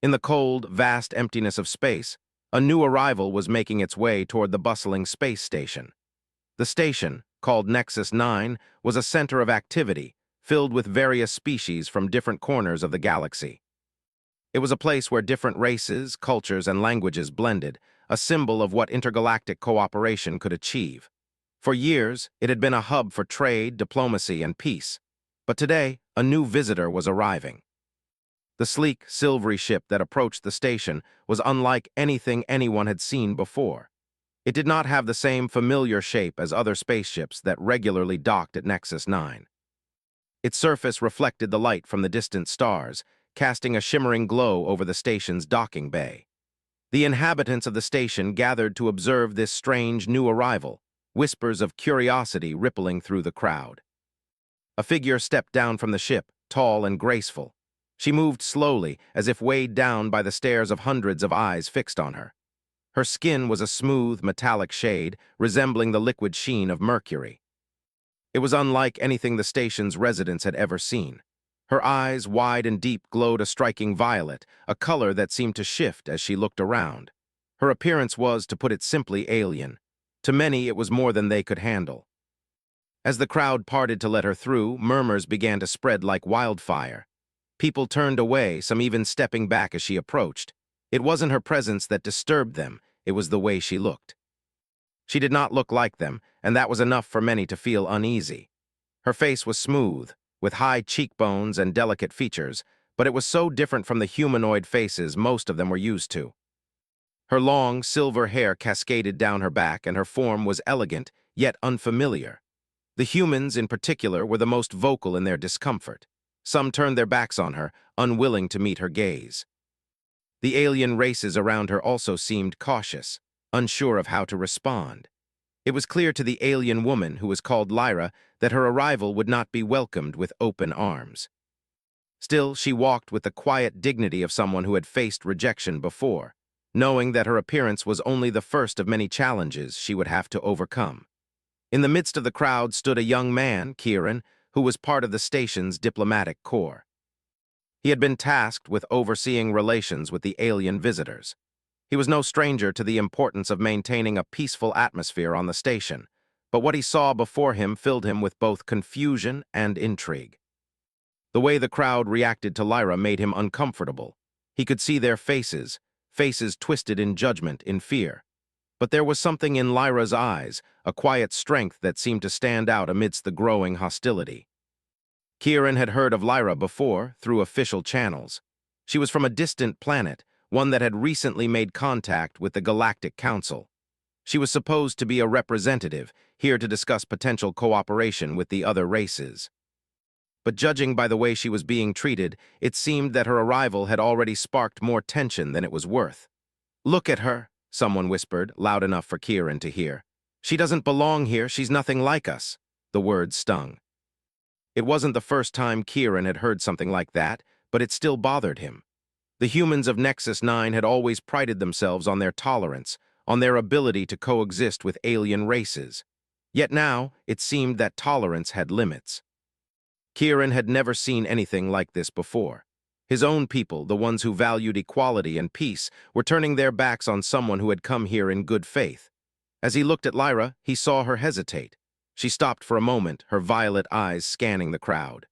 In the cold, vast emptiness of space, a new arrival was making its way toward the bustling space station. The station, called Nexus 9, was a center of activity, filled with various species from different corners of the galaxy. It was a place where different races, cultures, and languages blended, a symbol of what intergalactic cooperation could achieve. For years, it had been a hub for trade, diplomacy, and peace. But today, a new visitor was arriving. The sleek, silvery ship that approached the station was unlike anything anyone had seen before. It did not have the same familiar shape as other spaceships that regularly docked at Nexus 9. Its surface reflected the light from the distant stars, casting a shimmering glow over the station's docking bay. The inhabitants of the station gathered to observe this strange new arrival, whispers of curiosity rippling through the crowd. A figure stepped down from the ship, tall and graceful. She moved slowly, as if weighed down by the stares of hundreds of eyes fixed on her. Her skin was a smooth, metallic shade, resembling the liquid sheen of mercury. It was unlike anything the station's residents had ever seen. Her eyes, wide and deep, glowed a striking violet, a color that seemed to shift as she looked around. Her appearance was, to put it simply, alien. To many, it was more than they could handle. As the crowd parted to let her through, murmurs began to spread like wildfire. People turned away, some even stepping back as she approached. It wasn't her presence that disturbed them, it was the way she looked. She did not look like them, and that was enough for many to feel uneasy. Her face was smooth, with high cheekbones and delicate features, but it was so different from the humanoid faces most of them were used to. Her long, silver hair cascaded down her back, and her form was elegant, yet unfamiliar. The humans, in particular, were the most vocal in their discomfort. Some turned their backs on her, unwilling to meet her gaze. The alien races around her also seemed cautious, unsure of how to respond. It was clear to the alien woman, who was called Lyra, that her arrival would not be welcomed with open arms. Still, she walked with the quiet dignity of someone who had faced rejection before, knowing that her appearance was only the first of many challenges she would have to overcome. In the midst of the crowd stood a young man, Kieran, who was part of the station's diplomatic corps. He had been tasked with overseeing relations with the alien visitors. He was no stranger to the importance of maintaining a peaceful atmosphere on the station, but what he saw before him filled him with both confusion and intrigue. The way the crowd reacted to Lyra made him uncomfortable. He could see their faces twisted in judgment, in fear. But there was something in Lyra's eyes, a quiet strength that seemed to stand out amidst the growing hostility. Kieran had heard of Lyra before, through official channels. She was from a distant planet, one that had recently made contact with the Galactic Council. She was supposed to be a representative, here to discuss potential cooperation with the other races. But judging by the way she was being treated, it seemed that her arrival had already sparked more tension than it was worth. "Look at her," someone whispered, loud enough for Kieran to hear. "She doesn't belong here, she's nothing like us." The words stung. It wasn't the first time Kieran had heard something like that, but it still bothered him. The humans of Nexus 9 had always prided themselves on their tolerance, on their ability to coexist with alien races. Yet now, it seemed that tolerance had limits. Kieran had never seen anything like this before. His own people, the ones who valued equality and peace, were turning their backs on someone who had come here in good faith. As he looked at Lyra, he saw her hesitate. She stopped for a moment, her violet eyes scanning the crowd.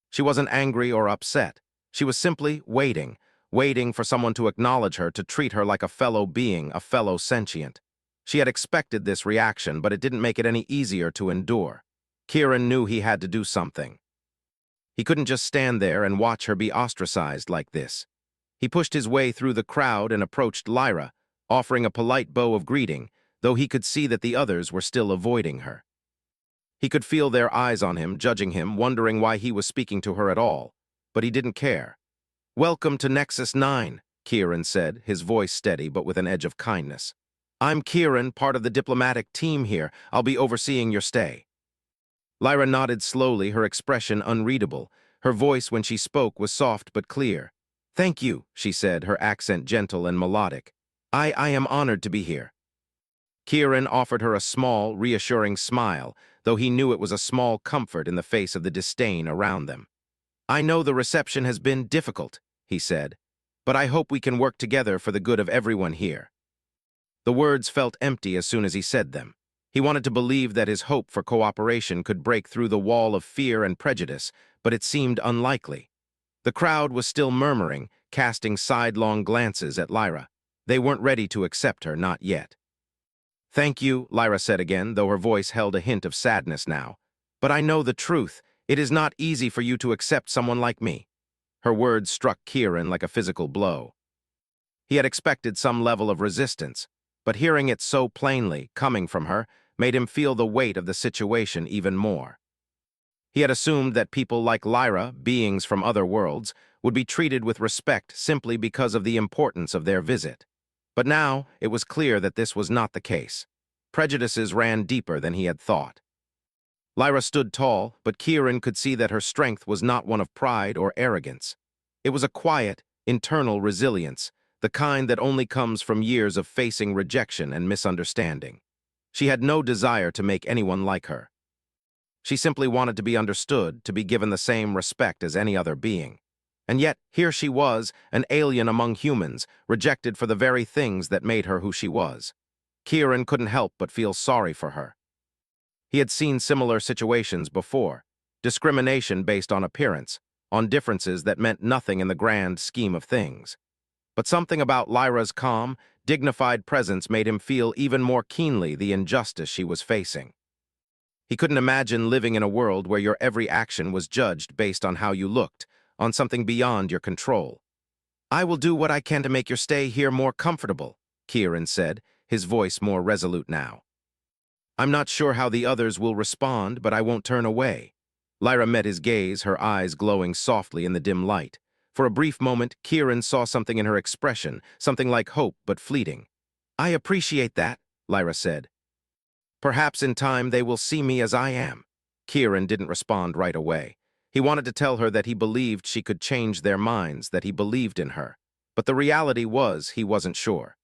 She wasn't angry or upset. She was simply waiting for someone to acknowledge her, to treat her like a fellow being, a fellow sentient. She had expected this reaction, but it didn't make it any easier to endure. Kieran knew he had to do something. He couldn't just stand there and watch her be ostracized like this. He pushed his way through the crowd and approached Lyra, offering a polite bow of greeting, though he could see that the others were still avoiding her. He could feel their eyes on him, judging him, wondering why he was speaking to her at all. But he didn't care. "Welcome to Nexus 9, Kieran said, his voice steady but with an edge of kindness. "I'm Kieran, part of the diplomatic team here. I'll be overseeing your stay." Lyra nodded slowly, her expression unreadable. Her voice when she spoke was soft but clear. "Thank you," she said, her accent gentle and melodic. I am honored to be here." Kieran offered her a small, reassuring smile, though he knew it was a small comfort in the face of the disdain around them. "I know the reception has been difficult," he said, but I hope we can work together for the good of everyone here." The words felt empty as soon as he said them. He wanted to believe that his hope for cooperation could break through the wall of fear and prejudice, but it seemed unlikely. The crowd was still murmuring, casting sidelong glances at Lyra. They weren't ready to accept her, not yet. "Thank you," Lyra said again, though her voice held a hint of sadness now. "But I know the truth. It is not easy for you to accept someone like me." Her words struck Kieran like a physical blow. He had expected some level of resistance, but hearing it so plainly, coming from her, made him feel the weight of the situation even more. He had assumed that people like Lyra, beings from other worlds, would be treated with respect simply because of the importance of their visit. But now, it was clear that this was not the case. Prejudices ran deeper than he had thought. Lyra stood tall, but Kieran could see that her strength was not one of pride or arrogance. It was a quiet, internal resilience, the kind that only comes from years of facing rejection and misunderstanding. She had no desire to make anyone like her. She simply wanted to be understood, to be given the same respect as any other being. And yet, here she was, an alien among humans, rejected for the very things that made her who she was. Kieran couldn't help but feel sorry for her. He had seen similar situations before, discrimination based on appearance, on differences that meant nothing in the grand scheme of things. But something about Lyra's calm, dignified presence made him feel even more keenly the injustice she was facing. He couldn't imagine living in a world where your every action was judged based on how you looked, on something beyond your control. "I will do what I can to make your stay here more comfortable," Kieran said, his voice more resolute now. "I'm not sure how the others will respond, but I won't turn away." Lyra met his gaze, her eyes glowing softly in the dim light. For a brief moment, Kieran saw something in her expression, something like hope but fleeting. "I appreciate that," Lyra said. "Perhaps in time they will see me as I am." Kieran didn't respond right away. He wanted to tell her that he believed she could change their minds, that he believed in her. But the reality was he wasn't sure.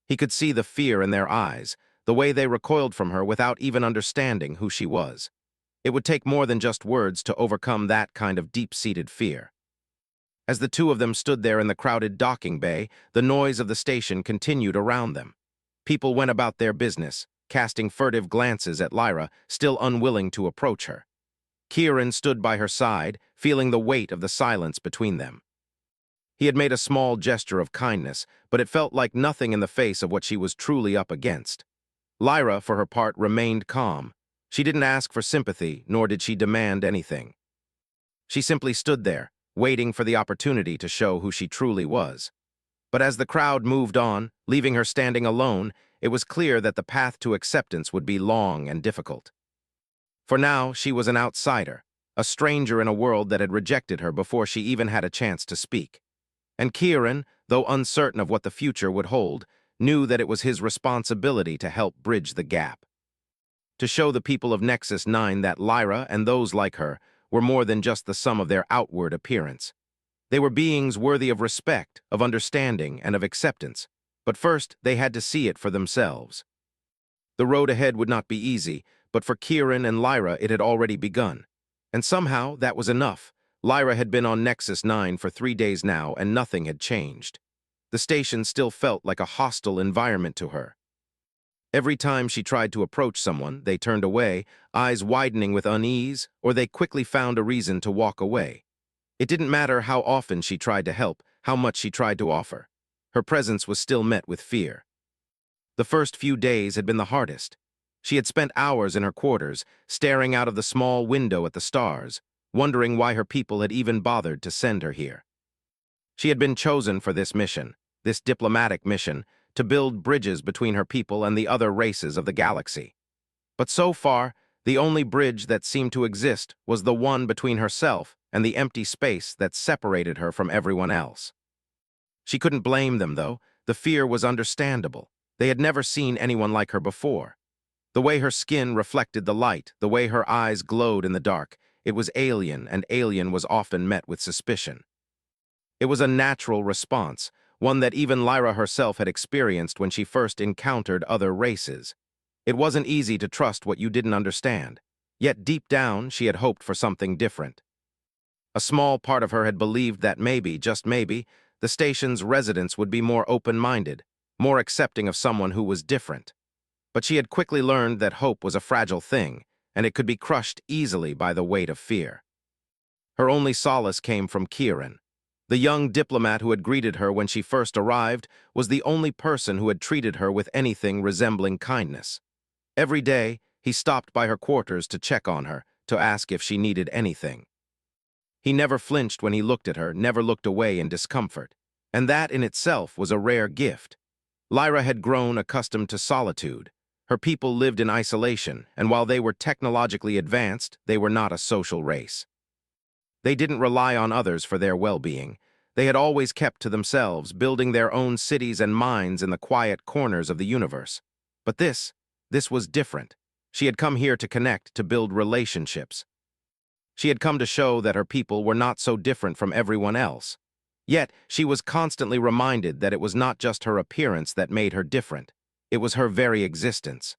He could see the fear in their eyes, the way they recoiled from her without even understanding who she was. It would take more than just words to overcome that kind of deep-seated fear. As the two of them stood there in the crowded docking bay, the noise of the station continued around them. People went about their business, casting furtive glances at Lyra, still unwilling to approach her. Kieran stood by her side, feeling the weight of the silence between them. He had made a small gesture of kindness, but it felt like nothing in the face of what she was truly up against. Lyra, for her part, remained calm. She didn't ask for sympathy, nor did she demand anything. She simply stood there, waiting for the opportunity to show who she truly was. But as the crowd moved on, leaving her standing alone, it was clear that the path to acceptance would be long and difficult. For now, she was an outsider, a stranger in a world that had rejected her before she even had a chance to speak. And Kieran, though uncertain of what the future would hold, knew that it was his responsibility to help bridge the gap. To show the people of Nexus 9 that Lyra and those like her were more than just the sum of their outward appearance. They were beings worthy of respect, of understanding, and of acceptance. But first, they had to see it for themselves. The road ahead would not be easy, but for Kieran and Lyra it had already begun. And somehow, that was enough. Lyra had been on Nexus 9 for 3 days now, and nothing had changed. The station still felt like a hostile environment to her. Every time she tried to approach someone, they turned away, eyes widening with unease, or they quickly found a reason to walk away. It didn't matter how often she tried to help, how much she tried to offer. Her presence was still met with fear. The first few days had been the hardest. She had spent hours in her quarters, staring out of the small window at the stars, wondering why her people had even bothered to send her here. She had been chosen for this mission, this diplomatic mission, to build bridges between her people and the other races of the galaxy. But so far, the only bridge that seemed to exist was the one between herself and the empty space that separated her from everyone else. She couldn't blame them, though. The fear was understandable. They had never seen anyone like her before. The way her skin reflected the light, the way her eyes glowed in the dark, it was alien, and alien was often met with suspicion. It was a natural response, one that even Lyra herself had experienced when she first encountered other races. It wasn't easy to trust what you didn't understand, yet deep down she had hoped for something different. A small part of her had believed that maybe, just maybe, the station's residents would be more open-minded, more accepting of someone who was different. But she had quickly learned that hope was a fragile thing, and it could be crushed easily by the weight of fear. Her only solace came from Kieran. The young diplomat who had greeted her when she first arrived was the only person who had treated her with anything resembling kindness. Every day, he stopped by her quarters to check on her, to ask if she needed anything. He never flinched when he looked at her, never looked away in discomfort. And that in itself was a rare gift. Lyra had grown accustomed to solitude. Her people lived in isolation, and while they were technologically advanced, they were not a social race. They didn't rely on others for their well-being. They had always kept to themselves, building their own cities and minds in the quiet corners of the universe. But this was different. She had come here to connect, to build relationships. She had come to show that her people were not so different from everyone else. Yet, she was constantly reminded that it was not just her appearance that made her different. It was her very existence.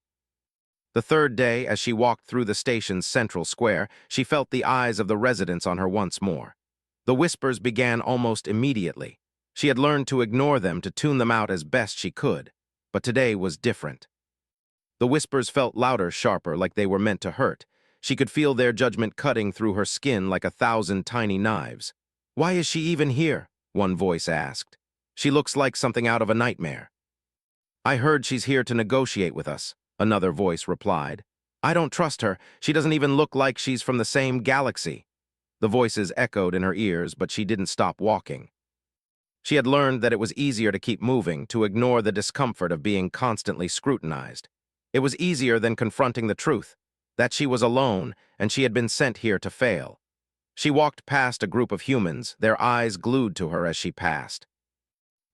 The third day, as she walked through the station's central square, she felt the eyes of the residents on her once more. The whispers began almost immediately. She had learned to ignore them, to tune them out as best she could. But today was different. The whispers felt louder, sharper, like they were meant to hurt. She could feel their judgment cutting through her skin like 1,000 tiny knives. "Why is she even here?" one voice asked. "She looks like something out of a nightmare." "I heard she's here to negotiate with us," another voice replied. "I don't trust her. She doesn't even look like she's from the same galaxy." The voices echoed in her ears, but she didn't stop walking. She had learned that it was easier to keep moving, to ignore the discomfort of being constantly scrutinized. It was easier than confronting the truth, that she was alone and she had been sent here to fail. She walked past a group of humans, their eyes glued to her as she passed.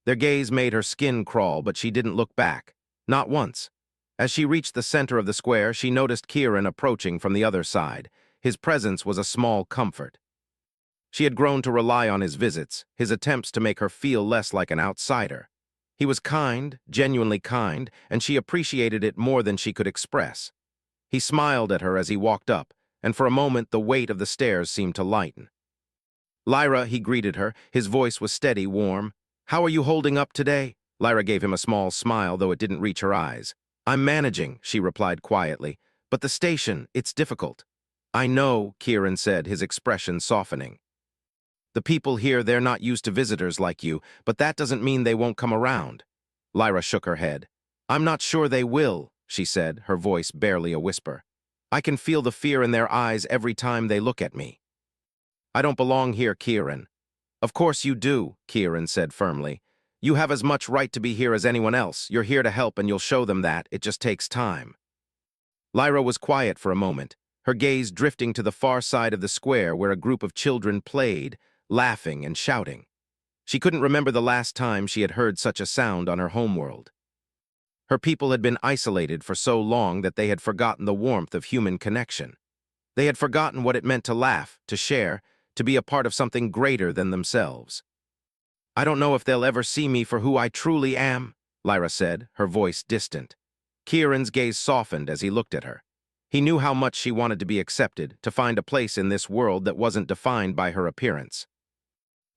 Their gaze made her skin crawl, but she didn't look back. Not once. As she reached the center of the square, she noticed Kieran approaching from the other side. His presence was a small comfort. She had grown to rely on his visits, his attempts to make her feel less like an outsider. He was kind, genuinely kind, and she appreciated it more than she could express. He smiled at her as he walked up, and for a moment the weight of the stairs seemed to lighten. "Lyra," he greeted her. His voice was steady, warm. "How are you holding up today?" Lyra gave him a small smile, though it didn't reach her eyes. "I'm managing," she replied quietly. "But the station, it's difficult." "I know," Kieran said, his expression softening. "The people here, they're not used to visitors like you, but that doesn't mean they won't come around." Lyra shook her head. "I'm not sure they will," she said, her voice barely a whisper. "I can feel the fear in their eyes every time they look at me." "I don't belong here, Kieran." "Of course you do," Kieran said firmly. "You have as much right to be here as anyone else. You're here to help and you'll show them that. It just takes time." Lyra was quiet for a moment, her gaze drifting to the far side of the square where a group of children played, laughing and shouting. She couldn't remember the last time she had heard such a sound on her homeworld. Her people had been isolated for so long that they had forgotten the warmth of human connection. They had forgotten what it meant to laugh, to share, to be a part of something greater than themselves. "I don't know if they'll ever see me for who I truly am," Lyra said, her voice distant. Kieran's gaze softened as he looked at her. He knew how much she wanted to be accepted, to find a place in this world that wasn't defined by her appearance.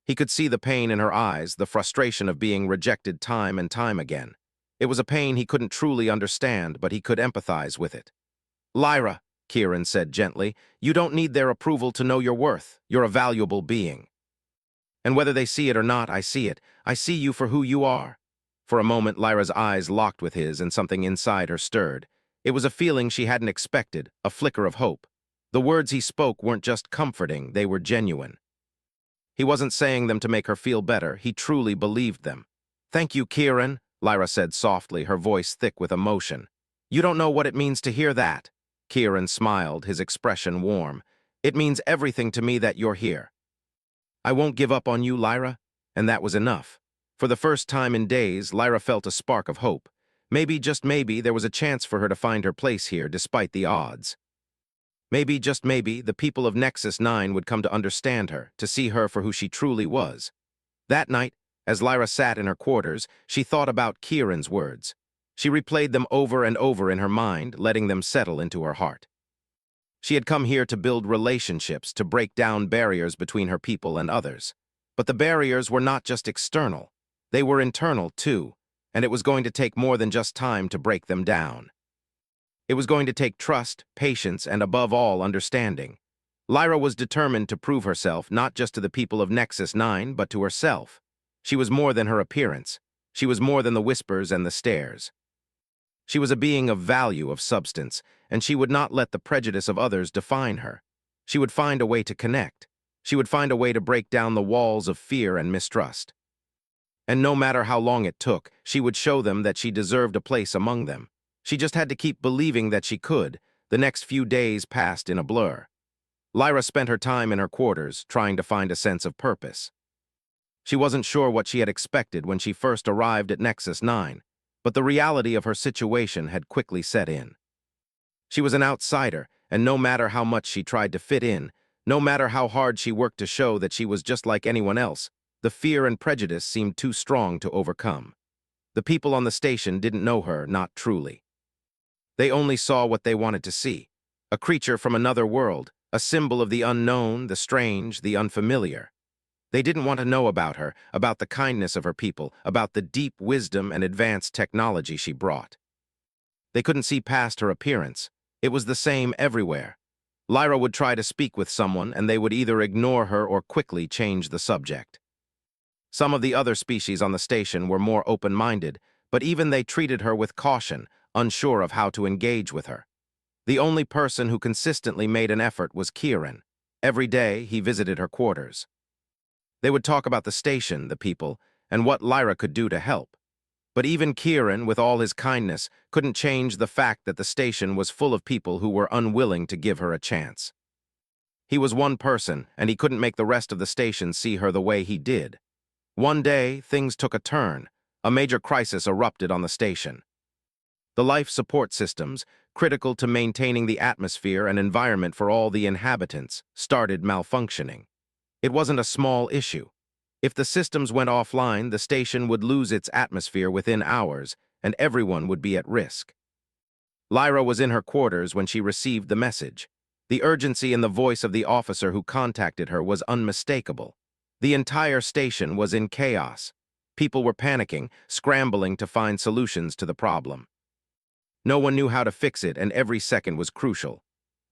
He could see the pain in her eyes, the frustration of being rejected time and time again. It was a pain he couldn't truly understand, but he could empathize with it. "Lyra," Kieran said gently, "you don't need their approval to know your worth. You're a valuable being. And whether they see it or not, I see it. I see you for who you are." For a moment, Lyra's eyes locked with his, and something inside her stirred. It was a feeling she hadn't expected, a flicker of hope. The words he spoke weren't just comforting, they were genuine. He wasn't saying them to make her feel better, he truly believed them. "Thank you, Kieran," Lyra said softly, her voice thick with emotion. "You don't know what it means to hear that." Kieran smiled, his expression warm. "It means everything to me that you're here." "I won't give up on you, Lyra." And that was enough. For the first time in days, Lyra felt a spark of hope. Maybe, just maybe, there was a chance for her to find her place here despite the odds. Maybe, just maybe, the people of Nexus 9 would come to understand her, to see her for who she truly was. That night, as Lyra sat in her quarters, she thought about Kieran's words. She replayed them over and over in her mind, letting them settle into her heart. She had come here to build relationships, to break down barriers between her people and others. But the barriers were not just external. They were internal, too, and it was going to take more than just time to break them down. It was going to take trust, patience, and above all, understanding. Lyra was determined to prove herself not just to the people of Nexus 9, but to herself. She was more than her appearance. She was more than the whispers and the stares. She was a being of value, of substance, and she would not let the prejudice of others define her. She would find a way to connect. She would find a way to break down the walls of fear and mistrust. And no matter how long it took, she would show them that she deserved a place among them. She just had to keep believing that she could. The next few days passed in a blur. Lyra spent her time in her quarters, trying to find a sense of purpose. She wasn't sure what she had expected when she first arrived at Nexus 9, but the reality of her situation had quickly set in. She was an outsider, and no matter how much she tried to fit in, no matter how hard she worked to show that she was just like anyone else, the fear and prejudice seemed too strong to overcome. The people on the station didn't know her, not truly. They only saw what they wanted to see. A creature from another world, a symbol of the unknown, the strange, the unfamiliar. They didn't want to know about her, about the kindness of her people, about the deep wisdom and advanced technology she brought. They couldn't see past her appearance. It was the same everywhere. Lyra would try to speak with someone, and they would either ignore her or quickly change the subject. Some of the other species on the station were more open-minded, but even they treated her with caution, unsure of how to engage with her. The only person who consistently made an effort was Kieran. Every day, he visited her quarters. They would talk about the station, the people, and what Lyra could do to help. But even Kieran, with all his kindness, couldn't change the fact that the station was full of people who were unwilling to give her a chance. He was one person, and he couldn't make the rest of the station see her the way he did. One day, things took a turn. A major crisis erupted on the station. The life support systems, critical to maintaining the atmosphere and environment for all the inhabitants, started malfunctioning. It wasn't a small issue. If the systems went offline, the station would lose its atmosphere within hours, and everyone would be at risk. Lyra was in her quarters when she received the message. The urgency in the voice of the officer who contacted her was unmistakable. The entire station was in chaos. People were panicking, scrambling to find solutions to the problem. No one knew how to fix it, and every second was crucial.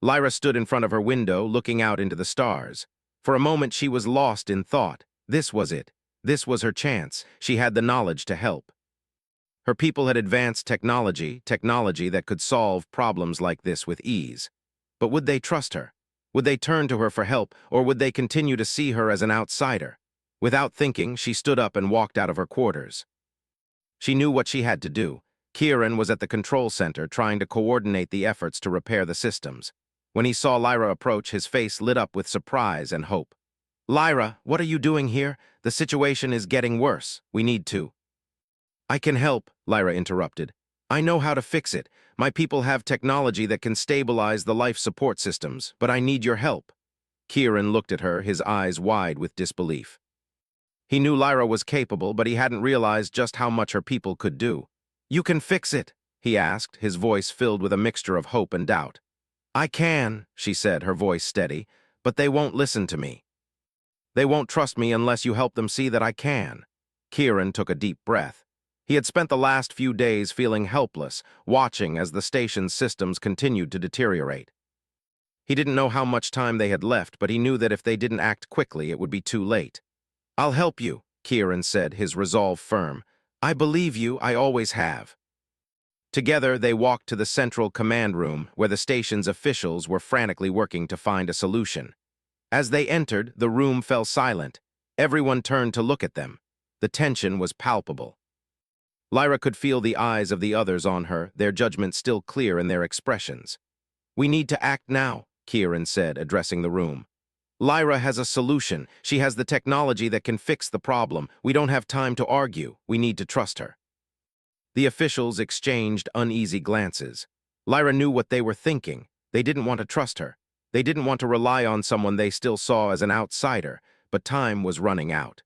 Lyra stood in front of her window, looking out into the stars. For a moment, she was lost in thought. This was it. This was her chance. She had the knowledge to help. Her people had advanced technology that could solve problems like this with ease. But would they trust her? Would they turn to her for help, or would they continue to see her as an outsider? Without thinking, she stood up and walked out of her quarters. She knew what she had to do. Kieran was at the control center trying to coordinate the efforts to repair the systems. When he saw Lyra approach, his face lit up with surprise and hope. "Lyra, what are you doing here? The situation is getting worse. We need to." "I can help," Lyra interrupted. "I know how to fix it. My people have technology that can stabilize the life support systems, but I need your help." Kieran looked at her, his eyes wide with disbelief. He knew Lyra was capable, but he hadn't realized just how much her people could do. "You can fix it?" he asked, his voice filled with a mixture of hope and doubt. "I can," she said, her voice steady, "but they won't listen to me. They won't trust me unless you help them see that I can." Kieran took a deep breath. He had spent the last few days feeling helpless, watching as the station's systems continued to deteriorate. He didn't know how much time they had left, but he knew that if they didn't act quickly, it would be too late. "I'll help you," Kieran said, his resolve firm. "I believe you, I always have." Together, they walked to the central command room, where the station's officials were frantically working to find a solution. As they entered, the room fell silent. Everyone turned to look at them. The tension was palpable. Lyra could feel the eyes of the others on her, their judgment still clear in their expressions. "We need to act now," Kieran said, addressing the room. "Lyra has a solution. She has the technology that can fix the problem. We don't have time to argue. We need to trust her." The officials exchanged uneasy glances. Lyra knew what they were thinking. They didn't want to trust her. They didn't want to rely on someone they still saw as an outsider, but time was running out.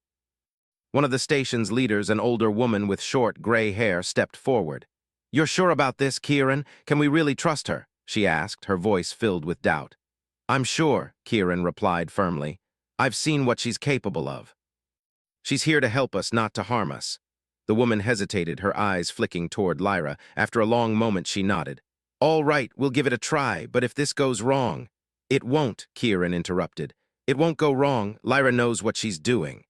One of the station's leaders, an older woman with short, gray hair, stepped forward. "You're sure about this, Kieran? Can we really trust her?" she asked, her voice filled with doubt. "I'm sure," Kieran replied firmly. "I've seen what she's capable of." She's here to help us, not to harm us. The woman hesitated, her eyes flicking toward Lyra. After a long moment, she nodded. All right, we'll give it a try, but if this goes wrong... It won't, Kieran interrupted. It won't go wrong. Lyra knows what she's doing.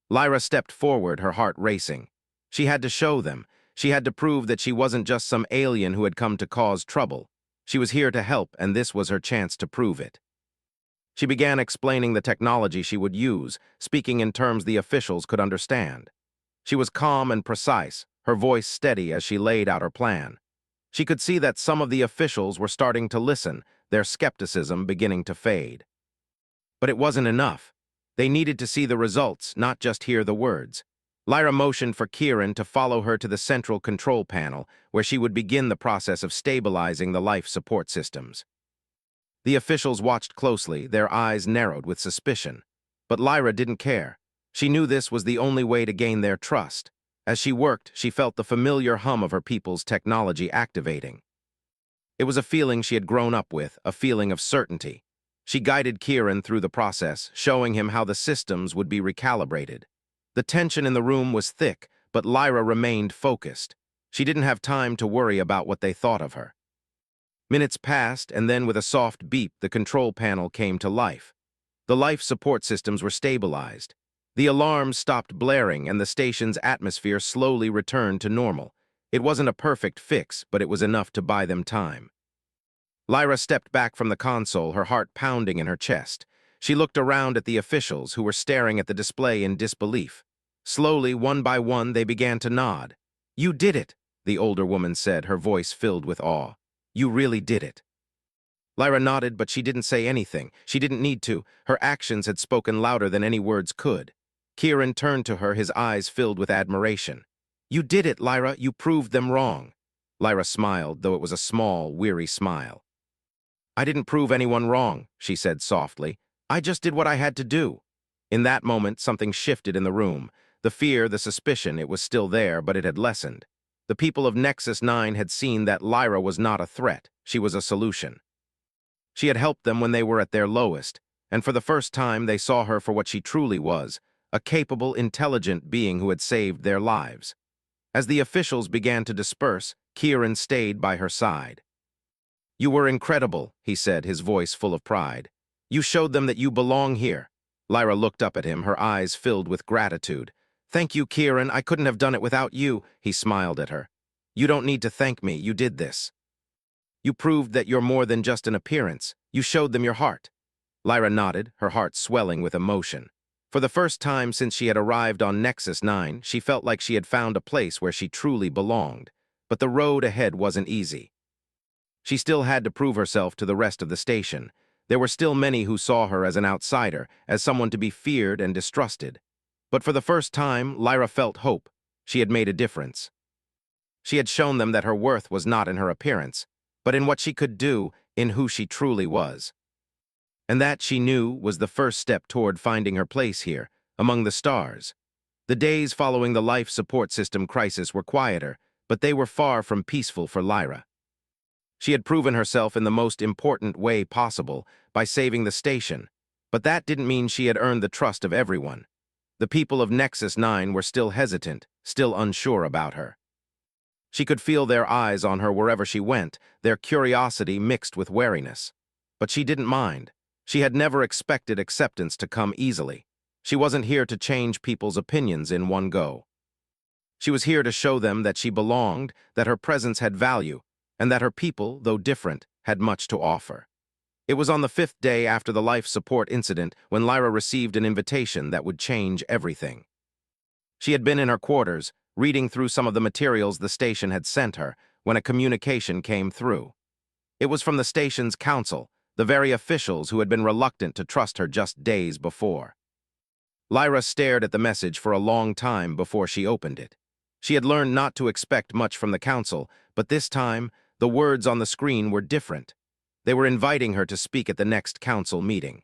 Lyra stepped forward, her heart racing. She had to show them. She had to prove that she wasn't just some alien who had come to cause trouble. She was here to help, and this was her chance to prove it. She began explaining the technology she would use, speaking in terms the officials could understand. She was calm and precise, her voice steady as she laid out her plan. She could see that some of the officials were starting to listen, their skepticism beginning to fade. But it wasn't enough. They needed to see the results, not just hear the words. Lyra motioned for Kieran to follow her to the central control panel, where she would begin the process of stabilizing the life support systems. The officials watched closely, their eyes narrowed with suspicion. But Lyra didn't care. She knew this was the only way to gain their trust. As she worked, she felt the familiar hum of her people's technology activating. It was a feeling she had grown up with, a feeling of certainty. She guided Kieran through the process, showing him how the systems would be recalibrated. The tension in the room was thick, but Lyra remained focused. She didn't have time to worry about what they thought of her. Minutes passed, and then with a soft beep, the control panel came to life. The life support systems were stabilized. The alarms stopped blaring, and the station's atmosphere slowly returned to normal. It wasn't a perfect fix, but it was enough to buy them time. Lyra stepped back from the console, her heart pounding in her chest. She looked around at the officials, who were staring at the display in disbelief. Slowly, one by one, they began to nod. "You did it," the older woman said, her voice filled with awe. "You really did it." Lyra nodded, but she didn't say anything. She didn't need to. Her actions had spoken louder than any words could. Kieran turned to her, his eyes filled with admiration. "You did it, Lyra. You proved them wrong." Lyra smiled, though it was a small, weary smile. "I didn't prove anyone wrong," she said softly. "I just did what I had to do." In that moment, something shifted in the room. The fear, the suspicion, it was still there, but it had lessened. The people of Nexus 9 had seen that Lyra was not a threat. She was a solution. She had helped them when they were at their lowest, and for the first time they saw her for what she truly was, a capable, intelligent being who had saved their lives. As the officials began to disperse, Kieran stayed by her side. "You were incredible," he said, his voice full of pride. "You showed them that you belong here." Lyra looked up at him, her eyes filled with gratitude. "Thank you, Kieran. I couldn't have done it without you," he smiled at her. "You don't need to thank me. You did this. You proved that you're more than just an appearance. You showed them your heart." Lyra nodded, her heart swelling with emotion. For the first time since she had arrived on Nexus 9, she felt like she had found a place where she truly belonged. But the road ahead wasn't easy. She still had to prove herself to the rest of the station. There were still many who saw her as an outsider, as someone to be feared and distrusted. But for the first time, Lyra felt hope. She had made a difference. She had shown them that her worth was not in her appearance, but in what she could do, in who she truly was. And that, she knew, was the first step toward finding her place here, among the stars. The days following the life support system crisis were quieter, but they were far from peaceful for Lyra. She had proven herself in the most important way possible, by saving the station, but that didn't mean she had earned the trust of everyone. The people of Nexus 9 were still hesitant, still unsure about her. She could feel their eyes on her wherever she went, their curiosity mixed with wariness. But she didn't mind. She had never expected acceptance to come easily. She wasn't here to change people's opinions in one go. She was here to show them that she belonged, that her presence had value, and that her people, though different, had much to offer. It was on the 5th day after the life support incident when Lyra received an invitation that would change everything. She had been in her quarters, reading through some of the materials the station had sent her, when a communication came through. It was from the station's council, the very officials who had been reluctant to trust her just days before. Lyra stared at the message for a long time before she opened it. She had learned not to expect much from the council, but this time, the words on the screen were different. They were inviting her to speak at the next council meeting.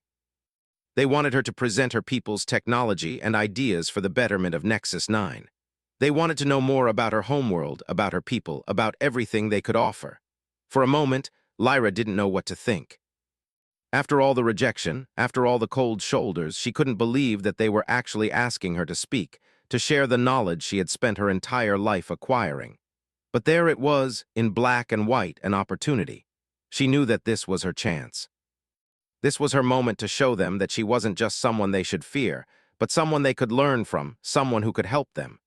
They wanted her to present her people's technology and ideas for the betterment of Nexus 9. They wanted to know more about her homeworld, about her people, about everything they could offer. For a moment, Lyra didn't know what to think. After all the rejection, after all the cold shoulders, she couldn't believe that they were actually asking her to speak, to share the knowledge she had spent her entire life acquiring. But there it was, in black and white, an opportunity. She knew that this was her chance. This was her moment to show them that she wasn't just someone they should fear, but someone they could learn from, someone who could help them.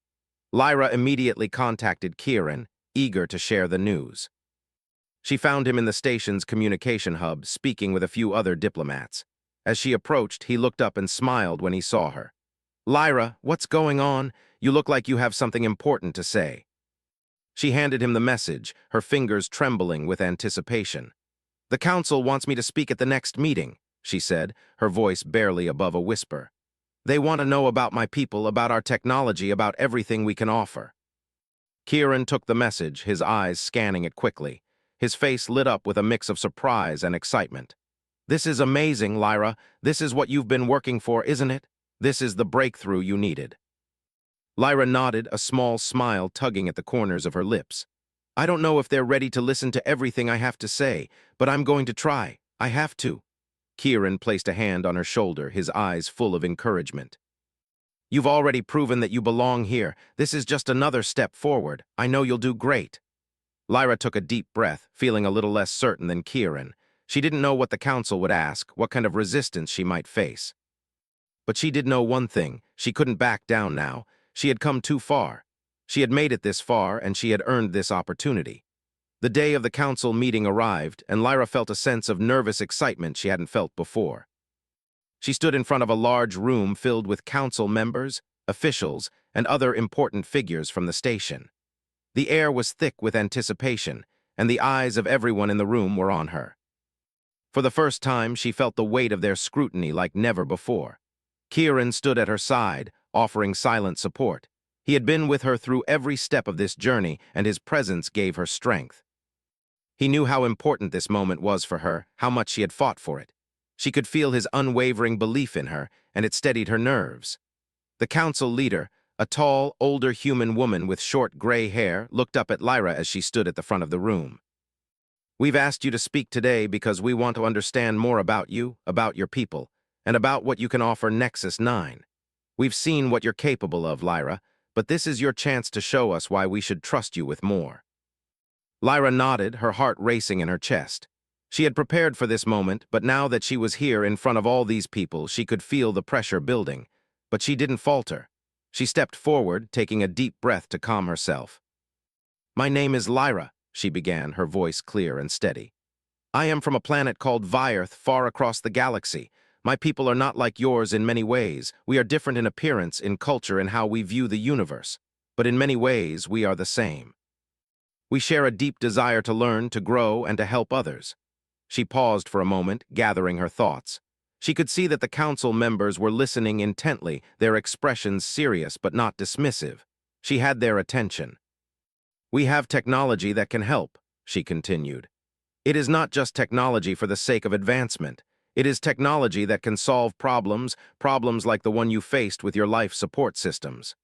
Lyra immediately contacted Kieran, eager to share the news. She found him in the station's communication hub, speaking with a few other diplomats. As she approached, he looked up and smiled when he saw her. "Lyra, what's going on? You look like you have something important to say." She handed him the message, her fingers trembling with anticipation. "The council wants me to speak at the next meeting," she said, her voice barely above a whisper. "They want to know about my people, about our technology, about everything we can offer." Kieran took the message, his eyes scanning it quickly. His face lit up with a mix of surprise and excitement. "This is amazing, Lyra. This is what you've been working for, isn't it? This is the breakthrough you needed." Lyra nodded, a small smile tugging at the corners of her lips. "I don't know if they're ready to listen to everything I have to say, but I'm going to try. I have to." Kieran placed a hand on her shoulder, his eyes full of encouragement. "You've already proven that you belong here. This is just another step forward. I know you'll do great." Lyra took a deep breath, feeling a little less certain than Kieran. She didn't know what the council would ask, what kind of resistance she might face. But she did know one thing: she couldn't back down now. She had come too far. She had made it this far, and she had earned this opportunity. The day of the council meeting arrived, and Lyra felt a sense of nervous excitement she hadn't felt before. She stood in front of a large room filled with council members, officials, and other important figures from the station. The air was thick with anticipation, and the eyes of everyone in the room were on her. For the first time, she felt the weight of their scrutiny like never before. Kieran stood at her side, offering silent support. He had been with her through every step of this journey, and his presence gave her strength. He knew how important this moment was for her, how much she had fought for it. She could feel his unwavering belief in her, and it steadied her nerves. The council leader, a tall, older human woman with short gray hair, looked up at Lyra as she stood at the front of the room. "We've asked you to speak today because we want to understand more about you, about your people, and about what you can offer Nexus 9. We've seen what you're capable of, Lyra, but this is your chance to show us why we should trust you with more." Lyra nodded, her heart racing in her chest. She had prepared for this moment, but now that she was here in front of all these people, she could feel the pressure building. But she didn't falter. She stepped forward, taking a deep breath to calm herself. "My name is Lyra," she began, her voice clear and steady. "I am from a planet called Vyerth, far across the galaxy. My people are not like yours in many ways. We are different in appearance, in culture, and how we view the universe. But in many ways, we are the same. We share a deep desire to learn, to grow, and to help others." She paused for a moment, gathering her thoughts. She could see that the council members were listening intently, their expressions serious but not dismissive. She had their attention. "We have technology that can help," she continued. "It is not just technology for the sake of advancement. It is technology that can solve problems like the one you faced with your life support systems.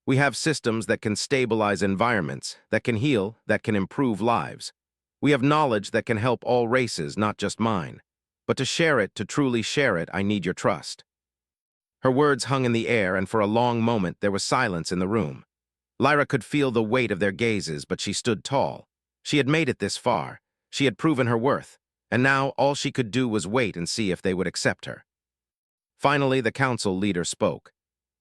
We have systems that can stabilize environments, that can heal, that can improve lives. We have knowledge that can help all races, not just mine. But to share it, to truly share it, I need your trust." Her words hung in the air, and for a long moment there was silence in the room. Lyra could feel the weight of their gazes, but she stood tall. She had made it this far. She had proven her worth, and now all she could do was wait and see if they would accept her. Finally, the council leader spoke.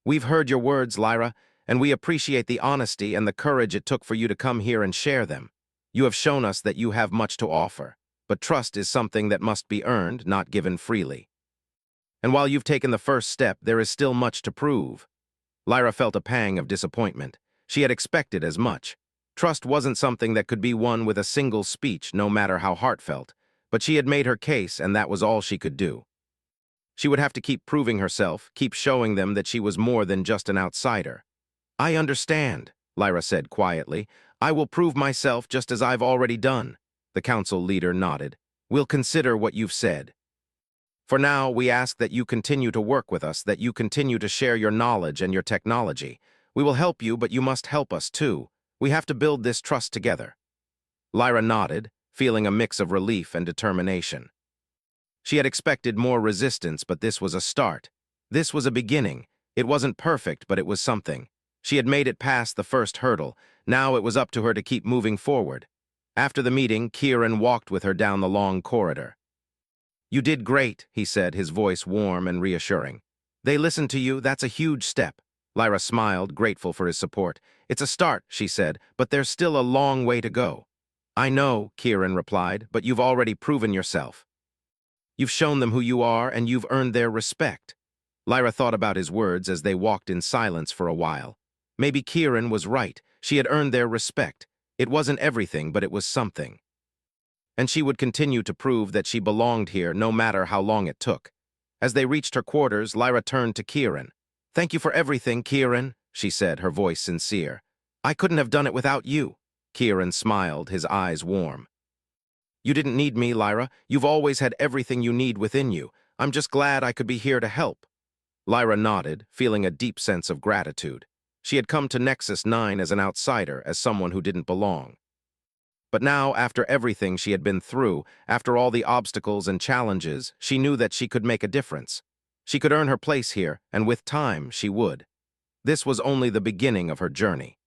"We've heard your words, Lyra, and we appreciate the honesty and the courage it took for you to come here and share them. You have shown us that you have much to offer. But trust is something that must be earned, not given freely. And while you've taken the first step, there is still much to prove." Lyra felt a pang of disappointment. She had expected as much. Trust wasn't something that could be won with a single speech, no matter how heartfelt. But she had made her case, and that was all she could do. She would have to keep proving herself, keep showing them that she was more than just an outsider. "I understand," Lyra said quietly. "I will prove myself just as I've already done." The council leader nodded. "We'll consider what you've said. For now, we ask that you continue to work with us, that you continue to share your knowledge and your technology. We will help you, but you must help us too. We have to build this trust together." Lyra nodded, feeling a mix of relief and determination. She had expected more resistance, but this was a start. This was a beginning. It wasn't perfect, but it was something. She had made it past the first hurdle. Now it was up to her to keep moving forward. After the meeting, Kieran walked with her down the long corridor. "You did great," he said, his voice warm and reassuring. "They listened to you, that's a huge step." Lyra smiled, grateful for his support. "It's a start," she said, "but there's still a long way to go." "I know," Kieran replied, "but you've already proven yourself. You've shown them who you are, and you've earned their respect." Lyra thought about his words as they walked in silence for a while. Maybe Kieran was right. She had earned their respect. It wasn't everything, but it was something. And she would continue to prove that she belonged here no matter how long it took. As they reached her quarters, Lyra turned to Kieran. "Thank you for everything, Kieran," she said, her voice sincere. "I couldn't have done it without you." Kieran smiled, his eyes warm. "You didn't need me, Lyra. You've always had everything you need within you. I'm just glad I could be here to help." Lyra nodded, feeling a deep sense of gratitude. She had come to Nexus 9 as an outsider, as someone who didn't belong. But now, after everything she had been through, after all the obstacles and challenges, she knew that she could make a difference. She could earn her place here, and with time, she would. This was only the beginning of her journey.